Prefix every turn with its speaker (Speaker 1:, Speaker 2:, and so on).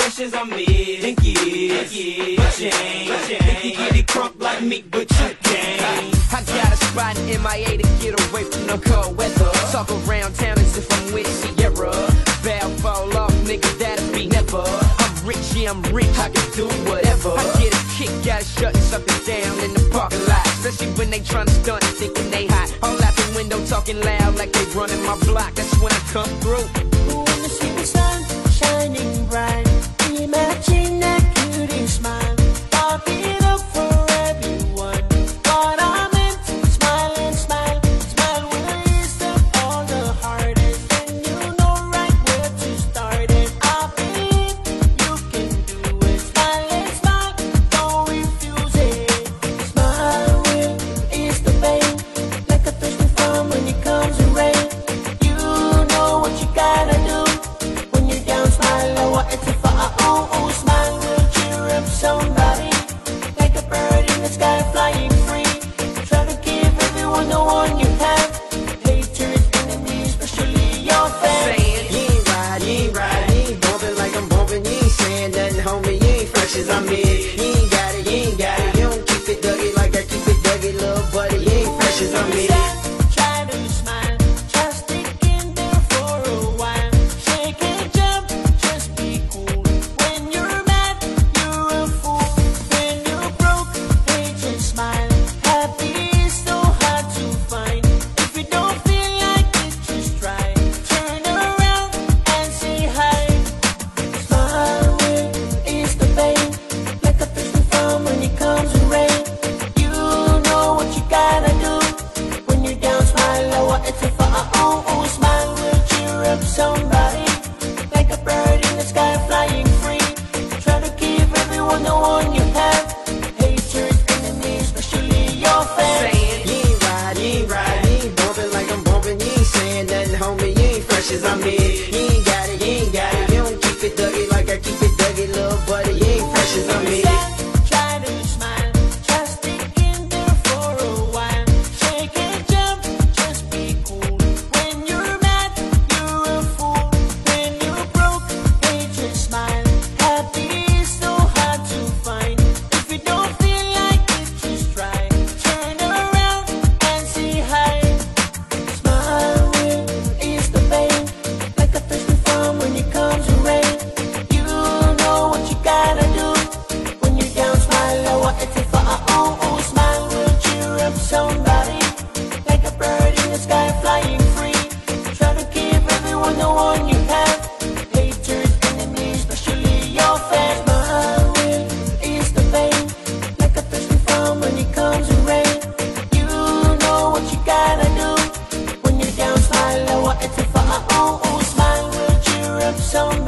Speaker 1: fresh as I'm is. Think you is, but you ain't. Think you get it crunk like me, but you can't.
Speaker 2: I got a spot in MIA to get away from the cold weather. Talk around town as if I'm with Sierra. Bow, fall off, nigga, that'll be never. I'm rich, yeah, I'm rich, I can do whatever. I get a kick out of shutting something down in the parking lot. Especially when they tryna stunt, thinking they hot. All out the window, talking loud like they running my block. That's when I come through.
Speaker 3: When the city sun shining bright, imagine that cutie smile. Pop it up for everyone. What I meant, smile and smile. Smile with a list of all the hardest, and you know right where to start it. I believe you can do it. Smile and smile, don't refuse it. Smile will ease the pain, like a thirsty farm when it comes to rain. You know what you gotta do. When you're down, smile, lower it's a far. Oh, smile will cheer up somebody, like a bird in the sky flying free. Try to give everyone the one you have. Haters, enemies, especially your fans.
Speaker 2: Saying,
Speaker 4: You ain't right, you ain't bumping like I'm bumping. You ain't saying nothing, homie, you ain't fresh as I'm is. You ain't got it, you don't keep it duggy like I keep it duggy, little buddy. You ain't fresh as I'm is.
Speaker 3: Try to smile, just stick in there for a while. Shake and jump, just be cool. When you're mad, you're a fool. When you're broke, hey, just smile. Happy is so hard to find. If you don't feel like it, just try. Turn around and say hi. Smile will ease the pain, like a thirsty farm when it comes to rain. You know what you gotta do. When you're down, smile, lower it's a far. Oh, smile will cheer up somebody, like a bird in the sky flying free. Try to give everyone the one you have. Haters, enemies, especially your fans.
Speaker 2: saying,
Speaker 4: You ain't right, you ain't bumping like I'm bumping. You ain't saying nothing, homie, you ain't fresh as I'm is. You ain't got it, you don't keep it duggy like I keep it duggy, little buddy. You ain't fresh as I'm is.
Speaker 3: Try to smile, just stick in there for a while. Shake and jump, just be cool. When you're mad, you're a fool. When you're broke, hey, just smile. Happy is so hard to find. If you don't feel like it, just try. Turn around and say hi. Smile will ease the pain, like a thirsty farm when it comes to rain. You know what you gotta do. When you're down, smile, lower it's a far. Oh, smile will cheer up somebody, like a bird in the sky flying free. Try to give everyone the one you have. Haters, enemies, especially your fans. Smile will ease the pain, like a thirsty farm when it comes to rain. You know what you gotta do. When you're down, smile, lower it's a far. Oh, smile will cheer up somebody.